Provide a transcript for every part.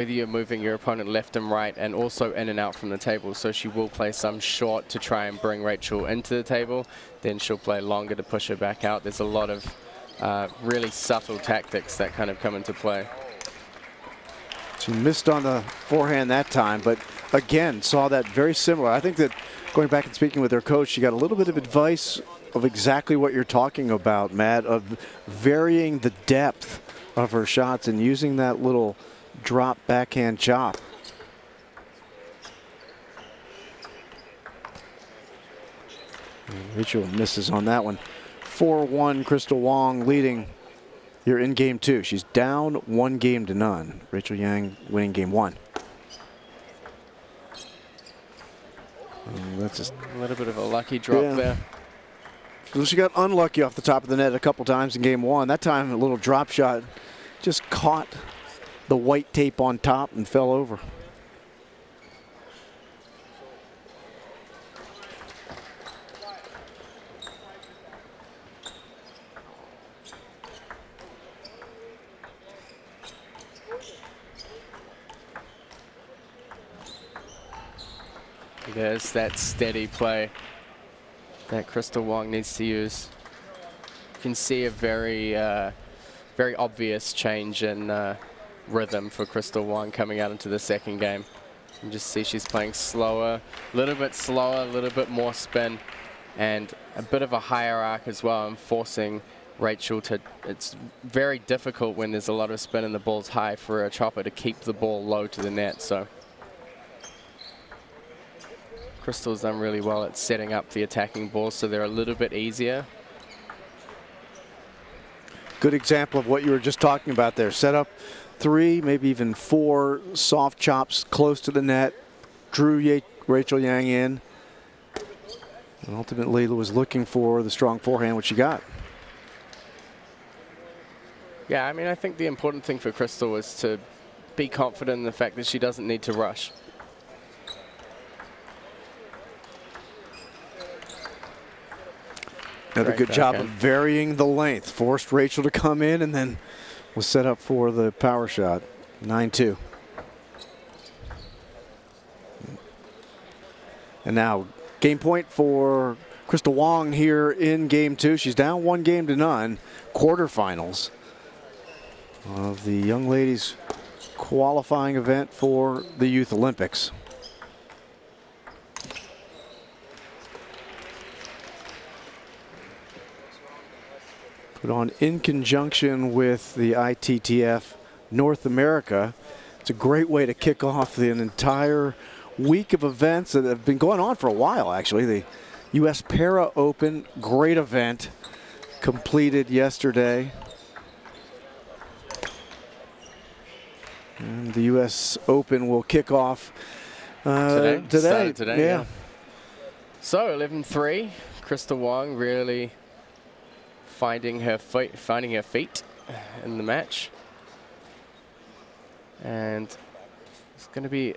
whether you're moving your opponent left and right and also in and out from the table. So she will play some short to try and bring Rachel into the table. Then she'll play longer to push her back out. There's a lot of really subtle tactics that kind of come into play. She missed on the forehand that time, but again, saw that very similar. I think that going back and speaking with her coach, she got a little bit of advice of exactly what you're talking about, Matt, of varying the depth of her shots and using that little drop backhand chop. And Rachel misses on that one. 4-1, Crystal Wang leading here in game 2. She's down 1-0. Rachel Yang winning game 1. That's just a little bit of a lucky drop there. Well, she got unlucky off the top of the net a couple times in game 1. That time a little drop shot just caught the white tape on top and fell over. There's that steady play that Crystal Wang needs to use. You can see a very obvious change in rhythm for Crystal Wang coming out into the second game. You can just see she's playing slower, a little bit more spin, and a bit of a higher arc as well, and forcing Rachel to, it's very difficult when there's a lot of spin and the ball's high for a chopper to keep the ball low to the net. So Crystal's done really well at setting up the attacking balls so they're a little bit easier. Good example of what you were just talking about there. Set up 3, maybe even 4 soft chops close to the net. Drew Rachel Yang in. And ultimately was looking for the strong forehand, which she got. Yeah, I mean, I think the important thing for Crystal is to be confident in the fact that she doesn't need to rush. Another good job of varying the length. Forced Rachel to come in and then was set up for the power shot. 9-2. And now game point for Crystal Wang here in game 2. She's down 1-0. Quarterfinals of the young ladies qualifying event for the Youth Olympics. Put on in conjunction with the ITTF North America. It's a great way to kick off an entire week of events that have been going on for a while, actually. The U.S. Para Open, great event, completed yesterday. And the U.S. Open will kick off today. Yeah. So 11-3, Crystal Wang really finding her feet in the match. And it's going to be,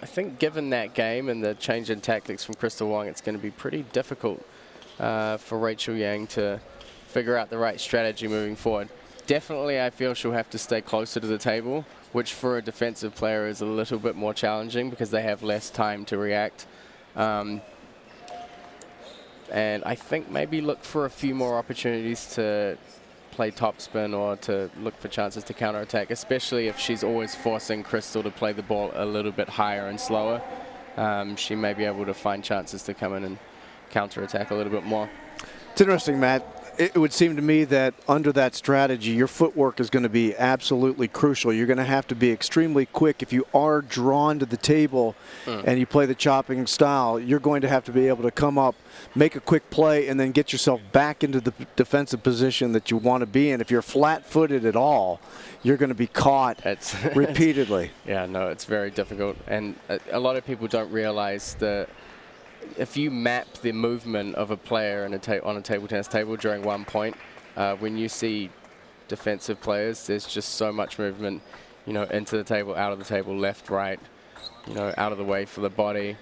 I think, given that game and the change in tactics from Crystal Wang, it's going to be pretty difficult for Rachel Yang to figure out the right strategy moving forward. Definitely, I feel she'll have to stay closer to the table, which for a defensive player is a little bit more challenging because they have less time to react. And I think maybe look for a few more opportunities to play topspin or to look for chances to counterattack, especially if she's always forcing Crystal to play the ball a little bit higher and slower. She may be able to find chances to come in and counterattack a little bit more. It's interesting, Matt. It would seem to me that under that strategy, your footwork is going to be absolutely crucial. You're going to have to be extremely quick. If you are drawn to the table and you play the chopping style, you're going to have to be able to come up, make a quick play, and then get yourself back into the defensive position that you want to be in. If you're flat-footed at all, you're going to be caught repeatedly. Yeah, no, it's very difficult. And a lot of people don't realize that if you map the movement of a player on a table tennis table during one point, when you see defensive players, there's just so much movement, you know, into the table, out of the table, left, right, you know, out of the way for the body.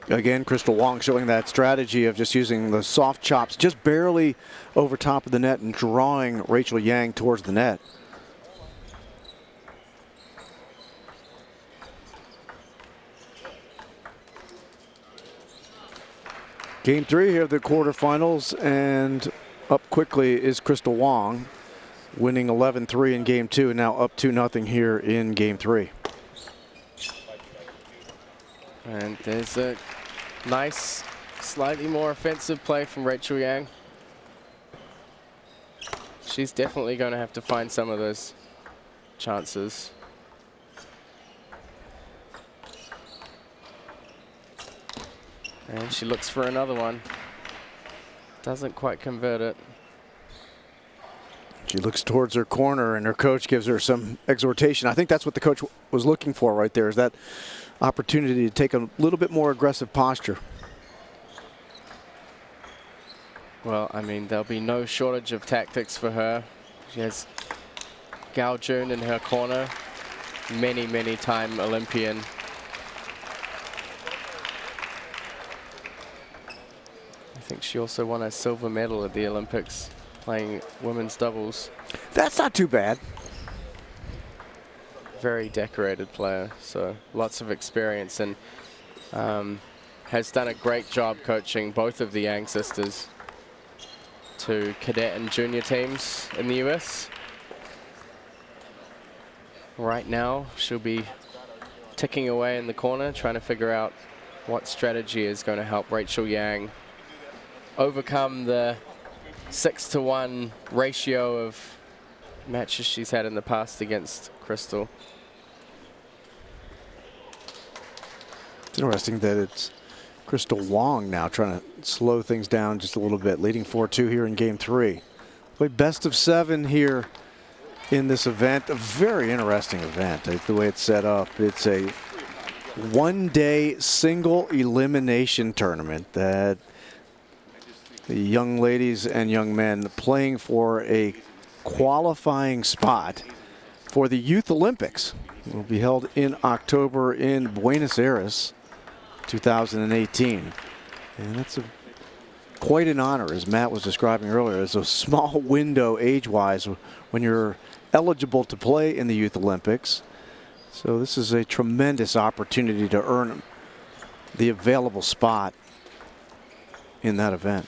Again, Crystal Wang showing that strategy of just using the soft chops just barely over top of the net and drawing Rachel Yang towards the net. Game 3 here, the quarterfinals, and up quickly is Crystal Wang, winning 11-3 in Game 2, and now up 2-0 here in Game 3. And there's a nice, slightly more offensive play from Rachel Yang. She's definitely going to have to find some of those chances. And she looks for another one. Doesn't quite convert it. She looks towards her corner, and her coach gives her some exhortation. I think that's what the coach was looking for right there, is that opportunity to take a little bit more aggressive posture. Well, I mean, there'll be no shortage of tactics for her. She has Gao Jun in her corner, many time Olympian. I think she also won a silver medal at the Olympics playing women's doubles. That's not too bad. Very decorated player, so lots of experience, and has done a great job coaching both of the Yang sisters to cadet and junior teams in the US. Right now, she'll be ticking away in the corner, trying to figure out what strategy is going to help Rachel Yang overcome the 6-to-1 ratio of matches she's had in the past against Crystal. It's interesting that it's Crystal Wang now trying to slow things down just a little bit, leading 4-2 here in Game 3. Played best of 7 here in this event. A very interesting event, the way it's set up. It's a one-day single elimination tournament that the young ladies and young men playing for a qualifying spot for the Youth Olympics. It will be held in October in Buenos Aires, 2018. And that's quite an honor, as Matt was describing earlier. It's a small window age-wise when you're eligible to play in the Youth Olympics. So this is a tremendous opportunity to earn the available spot in that event.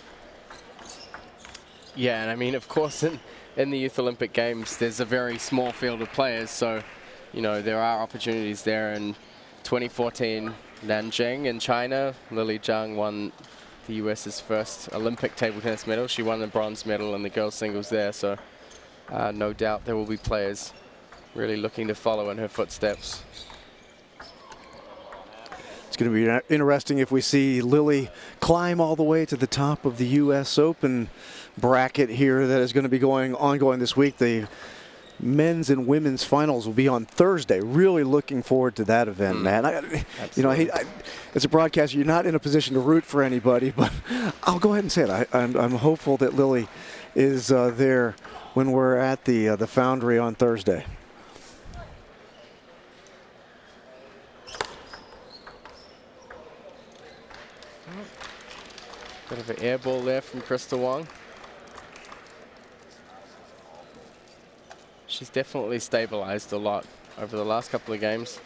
Yeah, and I mean, of course, in the Youth Olympic Games, there's a very small field of players, so, you know, there are opportunities there. In 2014, Nanjing in China, Lily Zhang won the US's first Olympic table tennis medal. She won the bronze medal in the girls singles there, so no doubt there will be players really looking to follow in her footsteps. It's going to be interesting if we see Lily climb all the way to the top of the U.S. Open bracket here that is going to be ongoing this week. The men's and women's finals will be on Thursday. Really looking forward to that event, Matt. You know, as a broadcaster, you're not in a position to root for anybody, but I'll go ahead and say it. I'm hopeful that Lily is there when we're at the Foundry on Thursday. Bit of an air ball there from Crystal Wang. She's definitely stabilized a lot over the last couple of games.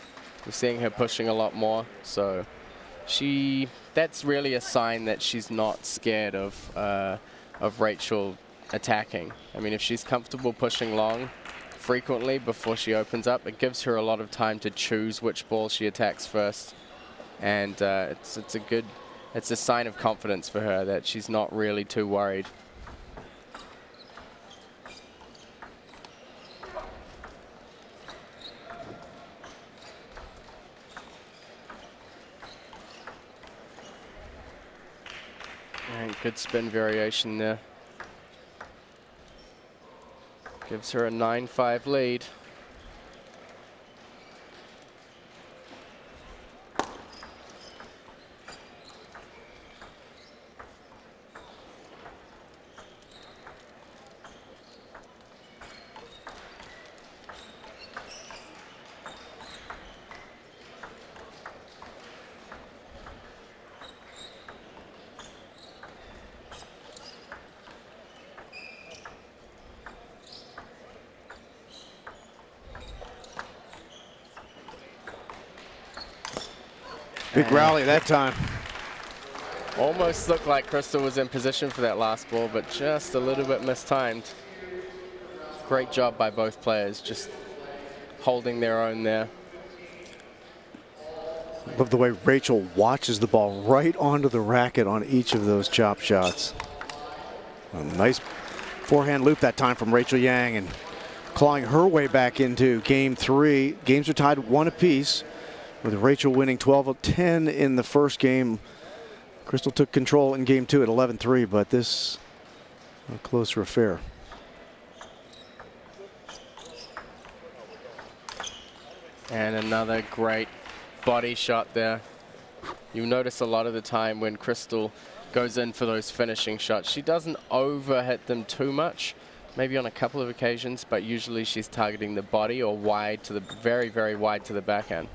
We're seeing her pushing a lot more, so that's really a sign that she's not scared of Rachel attacking. I mean, if she's comfortable pushing long frequently before she opens up, it gives her a lot of time to choose which ball she attacks first, and it's a sign of confidence for her that she's not really too worried. And good spin variation there. Gives her a 9-5 lead. Big rally that time. Almost looked like Crystal was in position for that last ball, but just a little bit mistimed. Great job by both players, just holding their own there. Love the way Rachel watches the ball right onto the racket on each of those chop shots. A nice forehand loop that time from Rachel Yang, and clawing her way back into game 3. Games are tied 1 apiece, with Rachel winning 12-10 in the first game. Crystal took control in game 2 at 11-3, but this a closer affair. And another great body shot there. You notice a lot of the time when Crystal goes in for those finishing shots, she doesn't overhit them too much, maybe on a couple of occasions, but usually she's targeting the body or wide to the very, very wide to the backhand.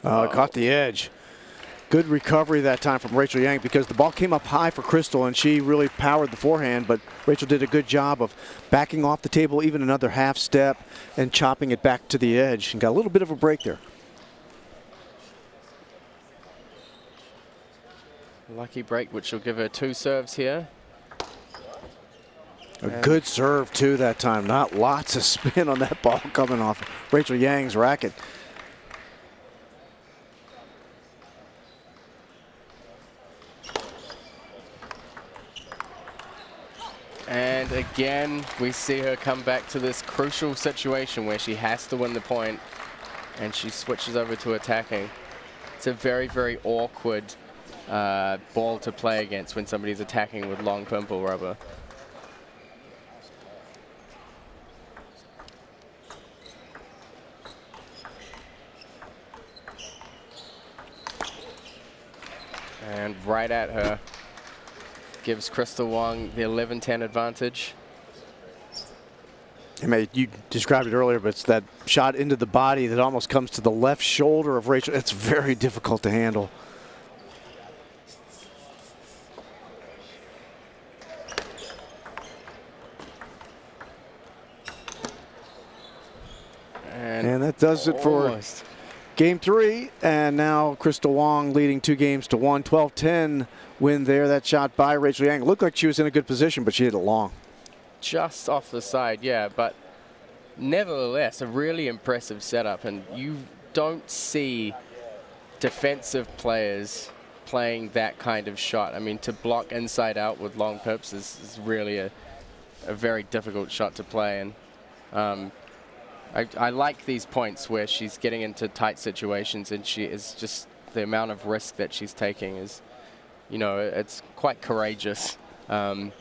Caught the edge. Good recovery that time from Rachel Yang, because the ball came up high for Crystal and she really powered the forehand, but Rachel did a good job of backing off the table even another half step and chopping it back to the edge, and got a little bit of a break there. Lucky break, which will give her 2 serves here. A good serve too that time. Not lots of spin on that ball coming off Rachel Yang's racket. And again, we see her come back to this crucial situation where she has to win the point, and she switches over to attacking. It's a very, very awkward ball to play against when somebody's attacking with long pimple rubber. And right at her. Gives Crystal Wang the 11-10 advantage. You described it earlier, but it's that shot into the body that almost comes to the left shoulder of Rachel. It's very difficult to handle. And that does it for game 3. And now Crystal Wang leading 2 games to 1. 12-10 win there. That shot by Rachel Yang looked like she was in a good position, but she hit it long. Just off the side, yeah, but nevertheless, a really impressive setup. And you don't see defensive players playing that kind of shot. I mean, to block inside out with long pips is really a very difficult shot to play. And I like these points where she's getting into tight situations and she is just, the amount of risk that she's taking is, you know, it's quite courageous. And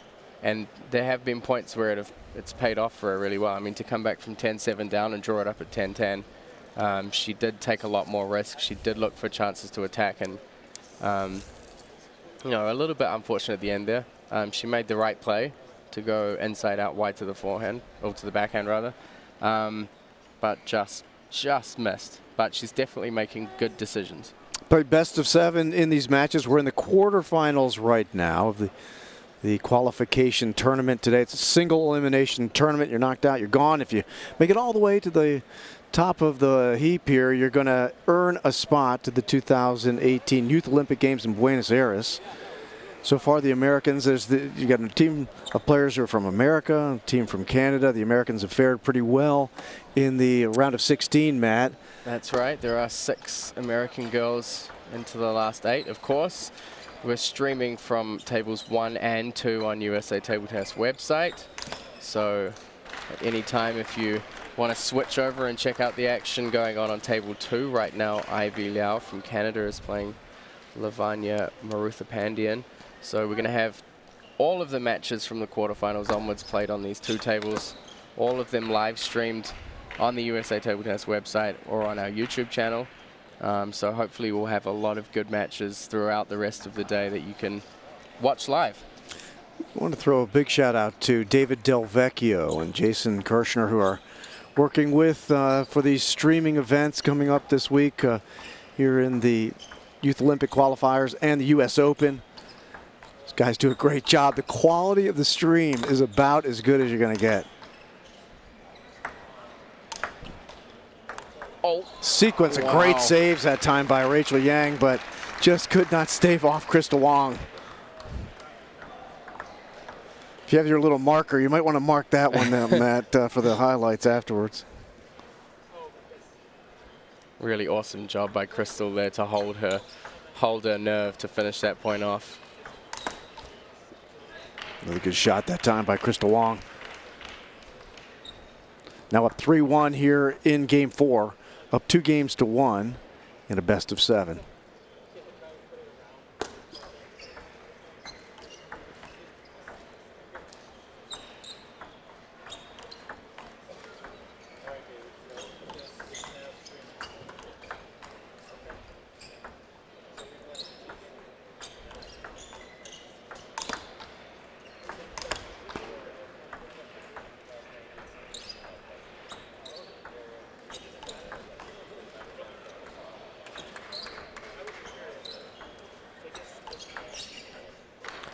there have been points where it's paid off for her really well. I mean, to come back from 10-7 down and draw it up at 10-10, she did take a lot more risk. She did look for chances to attack, and, you know, a little bit unfortunate at the end there. She made the right play to go inside out wide to the forehand, or to the backhand rather, but just missed. But she's definitely making good decisions. But best of 7 in these matches. We're in the quarterfinals right now of the qualification tournament today. It's a single elimination tournament. You're knocked out, you're gone. If you make it all the way to the top of the heap here, you're going to earn a spot to the 2018 Youth Olympic Games in Buenos Aires. So far, the Americans, you got a team of players who are from America, a team from Canada. The Americans have fared pretty well in the round of 16, Matt. That's right. There are 6 American girls into the last 8, of course. We're streaming from tables 1 and 2 on USA Table Tennis website. So at any time, if you want to switch over and check out the action going on table 2 right now, Ivy Liao from Canada is playing Lavanya Maruthapandian. So we're going to have all of the matches from the quarterfinals onwards played on these 2 tables, all of them live streamed on the USA Table Tennis website or on our YouTube channel. So hopefully we'll have a lot of good matches throughout the rest of the day that you can watch live. I want to throw a big shout out to David Del Vecchio and Jason Kirshner, who are working with for these streaming events coming up this week here in the Youth Olympic qualifiers and the US Open. These guys do a great job. The quality of the stream is about as good as you're going to get. Oh. Sequence of Wow. great saves that time by Rachel Yang, but just could not stave off Crystal Wang. If you have your little marker, you might want to mark that one down, Matt, for the highlights afterwards. Really awesome job by Crystal there to hold her nerve to finish that point off. Really good shot that time by Crystal Wang. Now up 3-1 here in game 4, up 2-1 in a best of 7.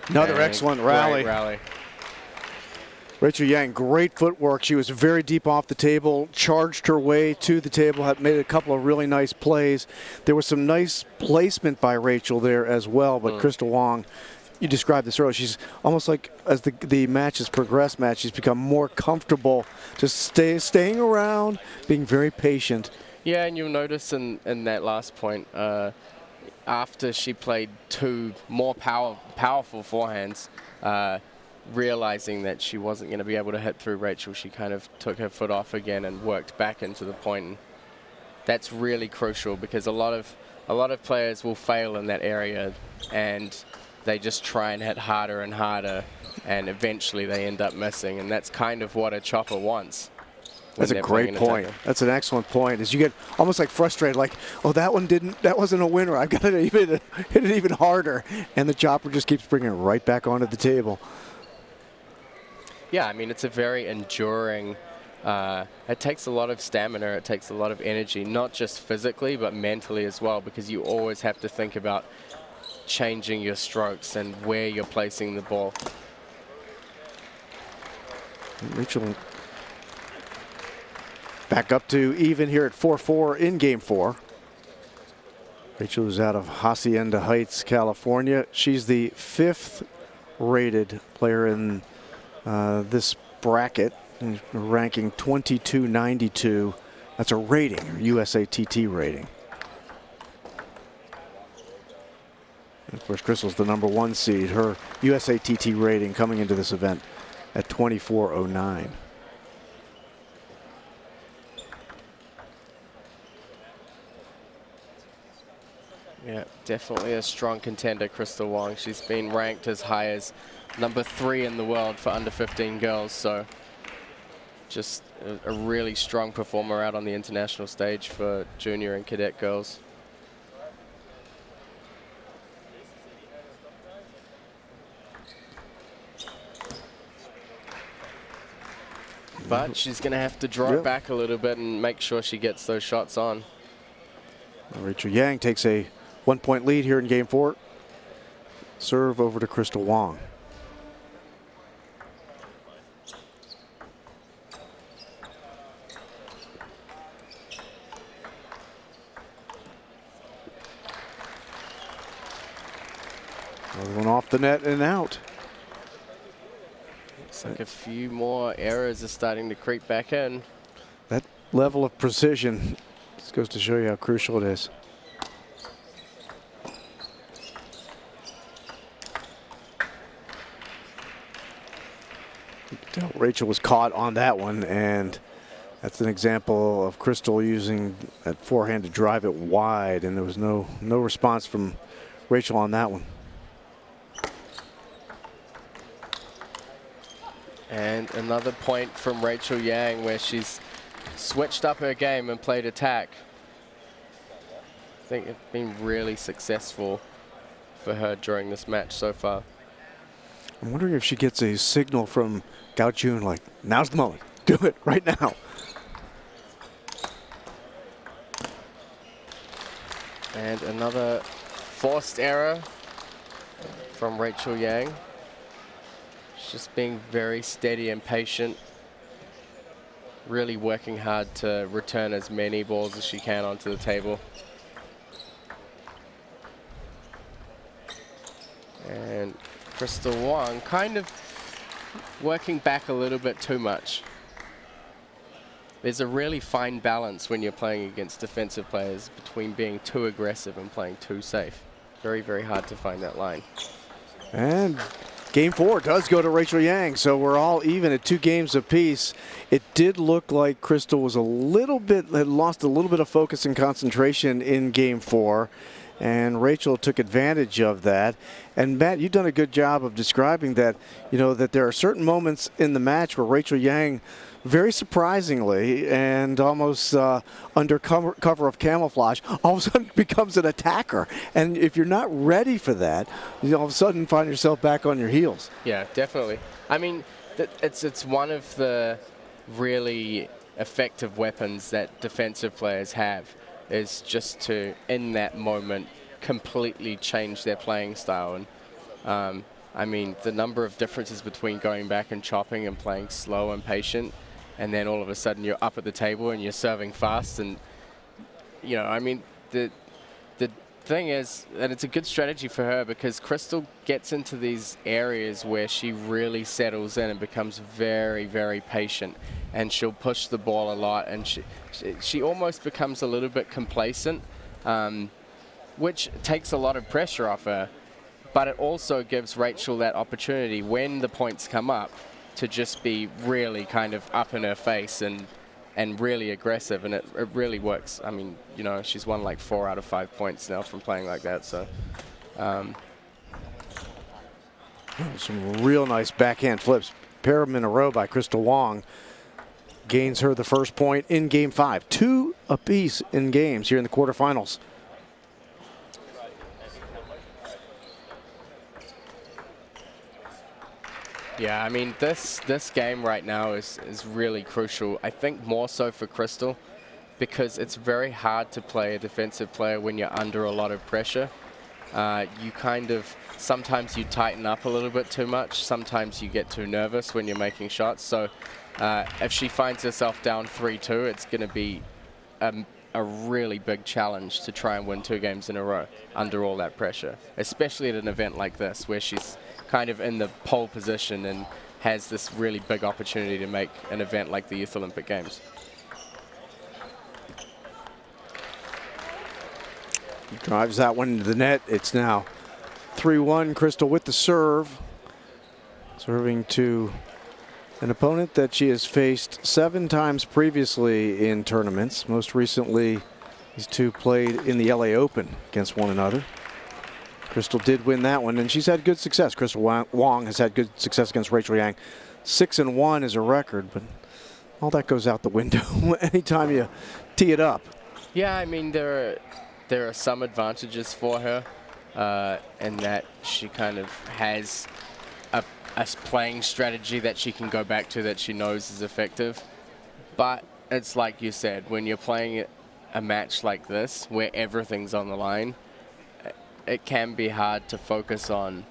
Another And excellent rally. Great rally. Rachel Yang, great footwork. She was very deep off the table, charged her way to the table, had made a couple of really nice plays. There was some nice placement by Rachel there as well, but Crystal Wang, you described this earlier, she's almost like, as the match has progressed, she's become more comfortable just staying around, being very patient. Yeah, and you'll notice in that last point, after she played 2 more powerful forehands, realizing that she wasn't going to be able to hit through Rachel, she kind of took her foot off again and worked back into the point. And that's really crucial because a lot of players will fail in that area, and they just try and hit harder and harder, and eventually they end up missing. And that's kind of what a chopper wants. That's a great point. That's an excellent point. As you get almost like frustrated, like, oh, that wasn't a winner. I've got to hit it even harder, and the chopper just keeps bringing it right back onto the table. Yeah, I mean, it's a very enduring. It takes a lot of stamina. It takes a lot of energy, not just physically but mentally as well, because you always have to think about changing your strokes and where you're placing the ball. Rachel back up to even here at 4-4 in game 4. Rachel is out of Hacienda Heights, California. She's the 5th rated player in this bracket, ranking 2292. That's a rating, or USATT rating. And of course, Crystal's the #1 seed. Her USATT rating coming into this event at 2409. Yeah, definitely a strong contender, Crystal Wang. She's been ranked as high as #3 in the world for under 15 girls, so just a really strong performer out on the international stage for junior and cadet girls. But she's going to have to draw it back a little bit and make sure she gets those shots on. Rachel Yang takes a 1-point lead here in game 4. Serve over to Crystal Wang. Another one off the net and out. Looks like a few more errors are starting to creep back in. That level of precision just goes to show you how crucial it is. Rachel was caught on that one, and that's an example of Crystal using that forehand to drive it wide, and there was no response from Rachel on that one. And another point from Rachel Yang where she's switched up her game and played attack. I think it's been really successful for her during this match so far. I'm wondering if she gets a signal from Gao Jun like, now's the moment, do it right now. And another forced error from Rachel Yang. She's just being very steady and patient. really working hard to return as many balls as she can onto the table. And Crystal Wang kind of working back a little bit too much. There's a really fine balance when you're playing against defensive players between being too aggressive and playing too safe. Very, very hard to find that line. And game 4 does go to Rachel Yang, so we're all even at 2 games apiece. It did look like Crystal was had lost a little bit of focus and concentration in game 4, and Rachel took advantage of that. And Matt, you've done a good job of describing that, that there are certain moments in the match where Rachel Yang, very surprisingly and almost under cover of camouflage, all of a sudden becomes an attacker. And if you're not ready for that, you all of a sudden find yourself back on your heels. Yeah, definitely. I mean, it's one of the really effective weapons that defensive players have, is just to, in that moment, completely change their playing style. And I mean, the number of differences between going back and chopping and playing slow and patient, and then all of a sudden you're up at the table and you're serving fast. And, I mean, the thing is that it's a good strategy for her, because Crystal gets into these areas where she really settles in and becomes very, very patient, and she'll push the ball a lot, and she almost becomes a little bit complacent, which takes a lot of pressure off her. But it also gives Rachel that opportunity when the points come up to just be really kind of up in her face and really aggressive, and it really works. I mean, she's won like 4 out of 5 points now from playing like that. So some real nice backhand flips, pair of them in a row by Crystal Wang, gains her the first point in game 5. 2 apiece in games here in the quarterfinals. yeah, I mean, this game right now is really crucial. I think more so for Crystal, because it's very hard to play a defensive player when you're under a lot of pressure. You kind of, sometimes you tighten up a little bit too much. Sometimes you get too nervous when you're making shots. So if she finds herself down 3-2, it's going to be a really big challenge to try and win 2 games in a row under all that pressure, especially at an event like this where she's kind of in the pole position and has this really big opportunity to make an event like the Youth Olympic Games. Drives that one into the net. It's now 3-1. Crystal with the serve. Serving to an opponent that she has faced 7 times previously in tournaments. Most recently, these two played in the LA Open against one another. Crystal did win that one, and she's had good success. Crystal Wang has had good success against Rachel Yang. 6-1 is a record, but all that goes out the window anytime you tee it up. Yeah, I mean, there are some advantages for her, in that she kind of has a playing strategy that she can go back to that she knows is effective. But it's like you said, when you're playing a match like this where everything's on the line, it can be hard to focus on,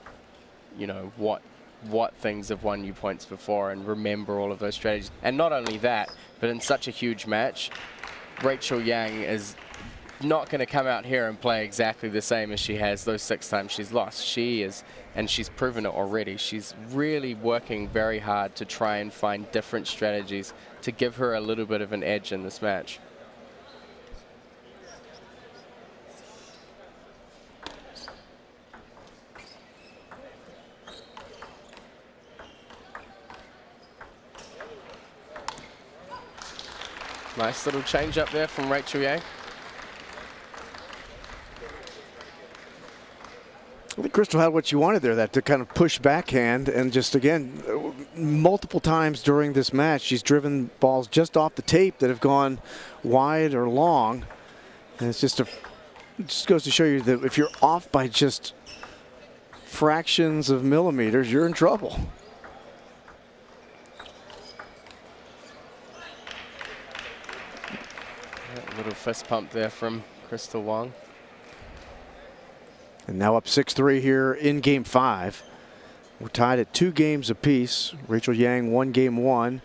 what things have won you points before and remember all of those strategies. And not only that, but in such a huge match, Rachel Yang is not going to come out here and play exactly the same as she has those 6 times she's lost. She is, and she's proven it already, she's really working very hard to try and find different strategies to give her a little bit of an edge in this match. Nice little change up there from Rachel Yang. I think Crystal had what you wanted there, that to kind of push backhand, and just again, multiple times during this match, she's driven balls just off the tape that have gone wide or long. And it's just it just goes to show you that if you're off by just fractions of millimeters, you're in trouble. Little fist pump there from Crystal Wang. And now up 6-3 here in game 5. We're tied at 2 games apiece. Rachel Yang won game 1.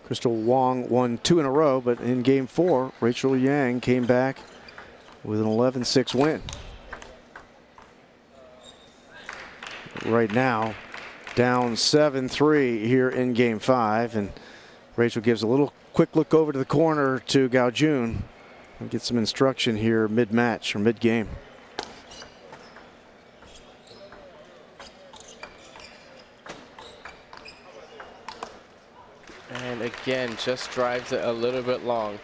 Crystal Wang won 2 in a row, but in game 4, Rachel Yang came back with an 11-6 win. Right now, down 7-3 here in game 5, and Rachel gives a little quick look over to the corner to Gao Jun and get some instruction here mid-match or mid-game. And again, just drives it a little bit long.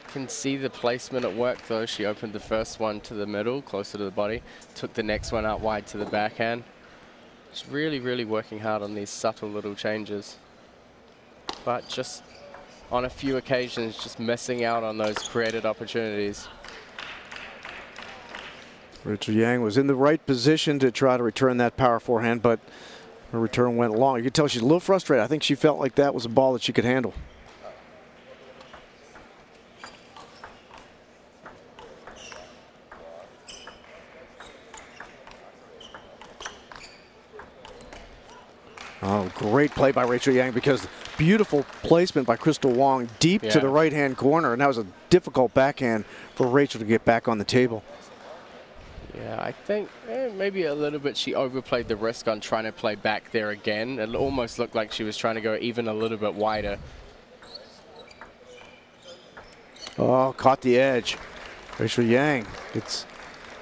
Can see the placement at work though. She opened the first one to the middle, closer to the body, took the next one out wide to the backhand. She's really, really working hard on these subtle little changes. But just on a few occasions, just missing out on those created opportunities. Rachel Yang was in the right position to try to return that power forehand, but her return went long. You could tell she's a little frustrated. I think she felt like that was a ball that she could handle. Oh, great play by Rachel Yang, because beautiful placement by Crystal Wang deep to the right-hand corner, and that was a difficult backhand for Rachel to get back on the table. Yeah, I think maybe a little bit she overplayed the risk on trying to play back there again. It almost looked like she was trying to go even a little bit wider. Oh, caught the edge. Rachel Yang gets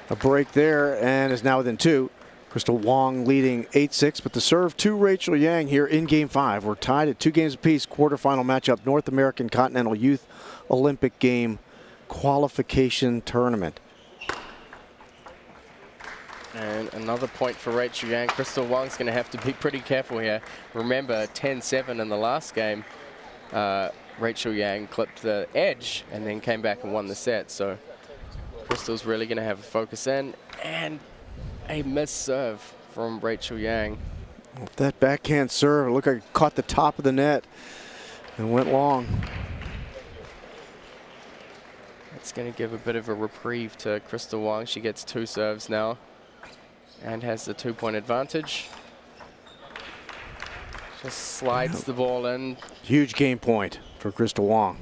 a break there and is now within 2. Crystal Wang leading 8-6, but the serve to Rachel Yang here in game 5. We're tied at 2 games apiece. Quarterfinal matchup, North American Continental Youth Olympic Game Qualification Tournament. And another point for Rachel Yang. Crystal Wang's going to have to be pretty careful here. Remember, 10-7 in the last game. Rachel Yang clipped the edge and then came back and won the set. So Crystal's really going to have a focus in. And a missed serve from Rachel Yang. That backhand serve, it looked like it caught the top of the net and went long. It's going to give a bit of a reprieve to Crystal Wang. She gets 2 serves now and has the 2-point advantage. Just slides the ball in. Huge game point for Crystal Wang.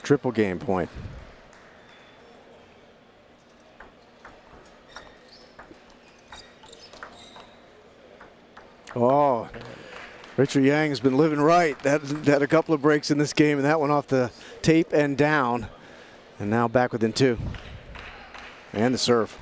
Triple game point. Oh, Rachel Yang has been living right. That had a couple of breaks in this game, and that one off the tape and down. And now back within 2. And the serve.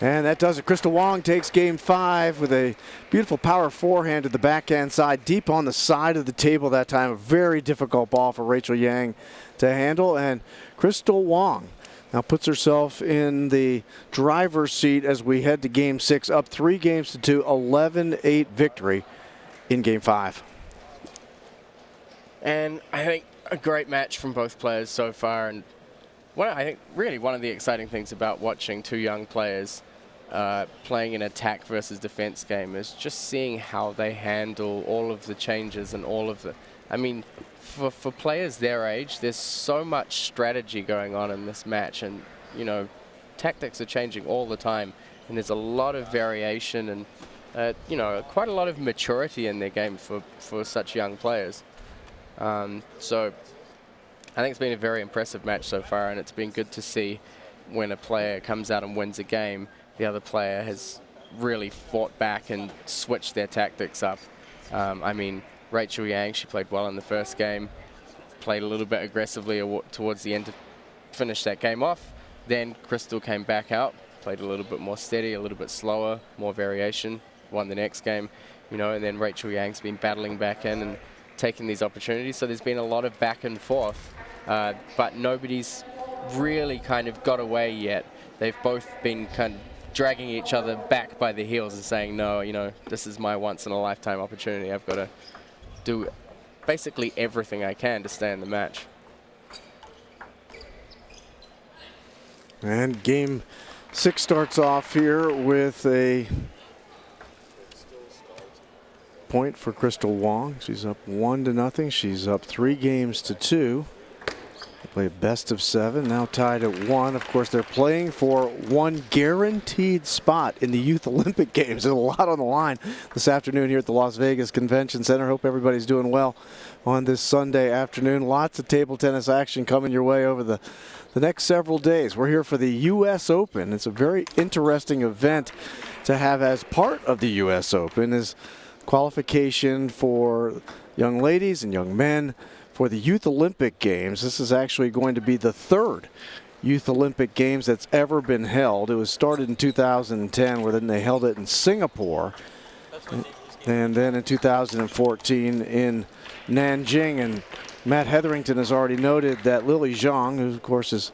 And that does it. Crystal Wang takes game 5 with a beautiful power forehand to the backhand side, deep on the side of the table that time. A very difficult ball for Rachel Yang to handle. And Crystal Wang now puts herself in the driver's seat as we head to game 6, up 3-2, 11-8 victory in game 5. And I think a great match from both players so far. And I think really one of the exciting things about watching 2 young players playing an attack versus defense game is just seeing how they handle all of the changes and all of the, I mean, for players their age, there's so much strategy going on in this match, and you know, tactics are changing all the time, and there's a lot of variation and you know, quite a lot of maturity in their game for such young players. So I think it's been a very impressive match so far, and it's been good to see when a player comes out and wins a game, the other player has really fought back and switched their tactics up. I mean, Rachel Yang, she played well in the first game, played a little bit aggressively towards the end to finish that game off. Then Crystal came back out, played a little bit more steady, a little bit slower, more variation, won the next game, you know, and then Rachel Yang's been battling back in and taking these opportunities. So there's been a lot of back and forth, but nobody's really kind of got away yet. They've both been kind of dragging each other back by the heels and saying, no, you know, this is my once-in-a-lifetime opportunity. I've got to do basically everything I can to stay in the match. And game 6 starts off here with a Point for Crystal Wang. She's up 1-0. She's up 3 games to 2. They play a best of 7, now tied at 1. Of course, they're playing for one guaranteed spot in the Youth Olympic Games. There's a lot on the line this afternoon here at the Las Vegas Convention Center. Hope everybody's doing well on this Sunday afternoon. Lots of table tennis action coming your way over the next several days. We're here for the U.S. Open. It's a very interesting event to have as part of the U.S. Open is qualification for young ladies and young men for the Youth Olympic Games. This is actually going to be the 3rd Youth Olympic Games that's ever been held. It was started in 2010, where then they held it in Singapore, and then in 2014 in Nanjing. And Matt Hetherington has already noted that Lily Zhang, who of course is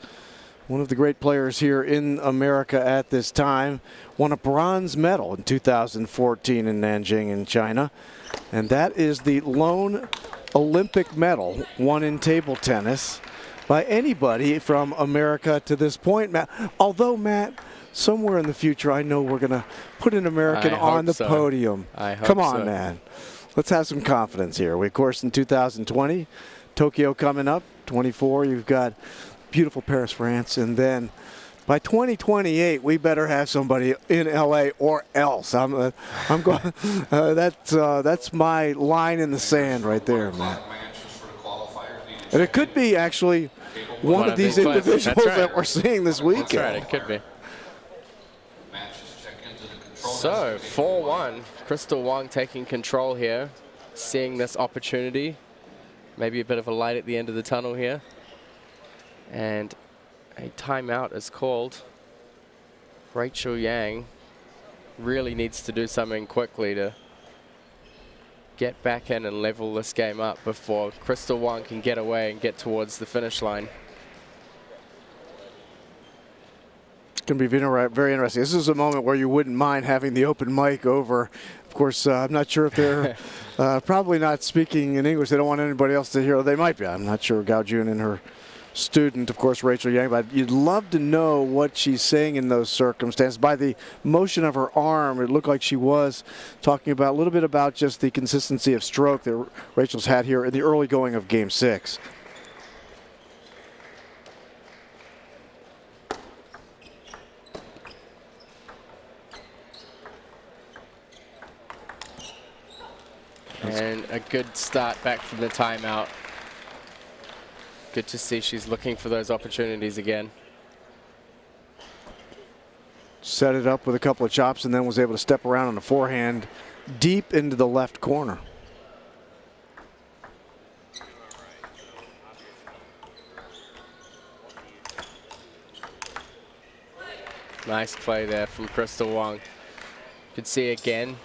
one of the great players here in America at this time, won a bronze medal in 2014 in Nanjing in China. And that is the lone Olympic medal won in table tennis by anybody from America to this point, Matt. Although, Matt, somewhere in the future, I know we're going to put an American on the podium. I hope Come on, so. man. Let's have some confidence here. We, of course, in 2020, Tokyo coming up, 24, you've got beautiful Paris, France, and then by 2028, we better have somebody in LA or else. I'm going. That's my line in the sand right there, man. And it could be actually one of these individuals that we're seeing this weekend. That's right. It could be. So 4-1, Crystal Wang taking control here, seeing this opportunity. Maybe a bit of a light at the end of the tunnel here. And a timeout is called. Rachel Yang really needs to do something quickly to get back in and level this game up before Crystal Wang can get away and get towards the finish line. It's going to be very interesting. This is a moment where you wouldn't mind having the open mic over. Of course, I'm not sure if they're probably not speaking in English. They don't want anybody else to hear. They might be. I'm not sure. Gao Jun and her student, of course, Rachel Yang, but you'd love to know what she's saying in those circumstances. By the motion of her arm, it looked like she was talking about a little bit about just the consistency of stroke that Rachel's had here in the early going of Game 6. And a good start back from the timeout. Good to see she's looking for those opportunities again. Set it up with a couple of chops and then was able to step around on the forehand deep into the left corner. Nice play there from Crystal Wang. You can see again,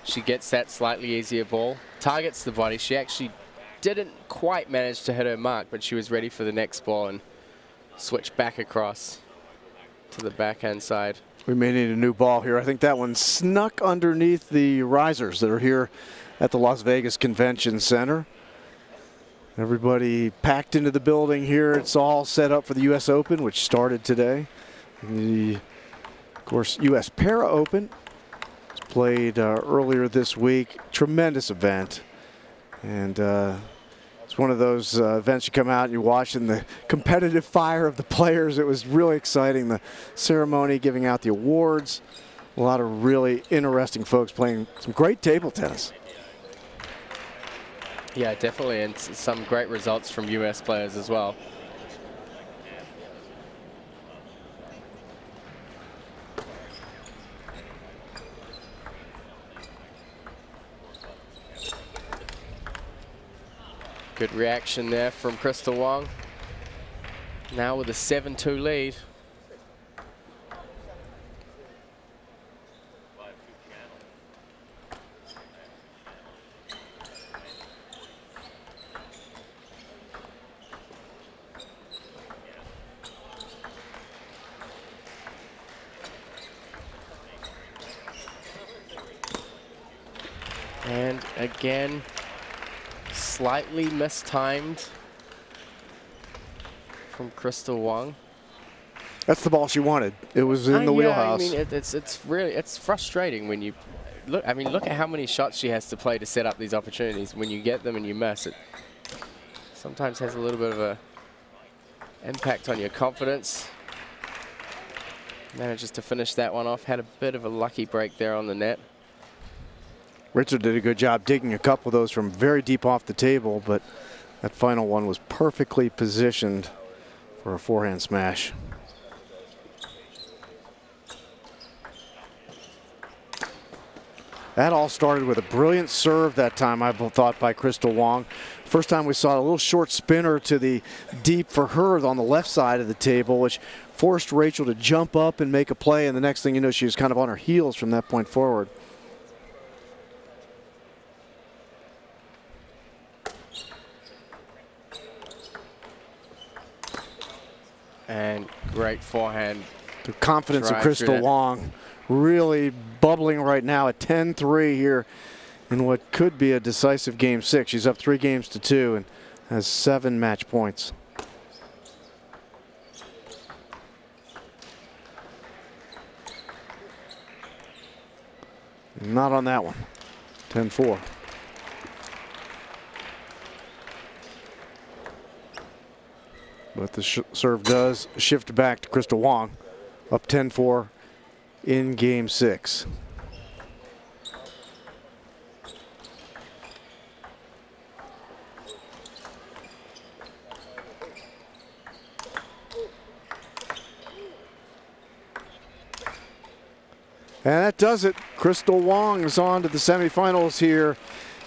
she gets that slightly easier ball, targets the body. She actually didn't quite manage to hit her mark, but she was ready for the next ball and switched back across to the backhand side. We may need a new ball here. I think that one snuck underneath the risers that are here at the Las Vegas Convention Center. Everybody packed into the building here. It's all set up for the U.S. Open, which started today. Of course, U.S. Para Open was played earlier this week. Tremendous event. And it's one of those events you come out and you watch in the competitive fire of the players. It was really exciting. The ceremony, giving out the awards. A lot of really interesting folks playing some great table tennis. Yeah, definitely, and some great results from U.S. players as well. Good reaction there from Crystal Wang. Now with a 7-2 lead. And again, slightly mistimed from Crystal Wang. That's the ball she wanted. It was in the wheelhouse. I mean, it's frustrating when you look, I mean, look at how many shots she has to play to set up these opportunities. When you get them and you miss it, sometimes has a little bit of a impact on your confidence. Manages to finish that one off. Had a bit of a lucky break there on the net. Richard did a good job digging a couple of those from very deep off the table, but that final one was perfectly positioned for a forehand smash. That all started with a brilliant serve that time, I thought, by Crystal Wang. First time we saw a little short spinner to the deep for her on the left side of the table, which forced Rachel to jump up and make a play, and the next thing you know, she was kind of on her heels from that point forward. And great forehand. The confidence of Crystal Wang really bubbling right now at 10-3 here in what could be a decisive game 6. She's up 3 games to 2 and has 7 match points. Not on that one. 10-4. But the serve does shift back to Crystal Wang, up 10-4 in game 6. And that does it. Crystal Wang is on to the semifinals here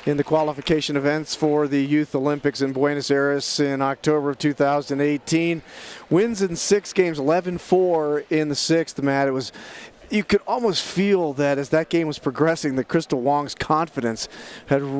in the qualification events for the Youth Olympics in Buenos Aires in October of 2018. Wins in 6 games, 11-4 in the 6th, Matt. It was, you could almost feel that as that game was progressing, that Crystal Wang's confidence had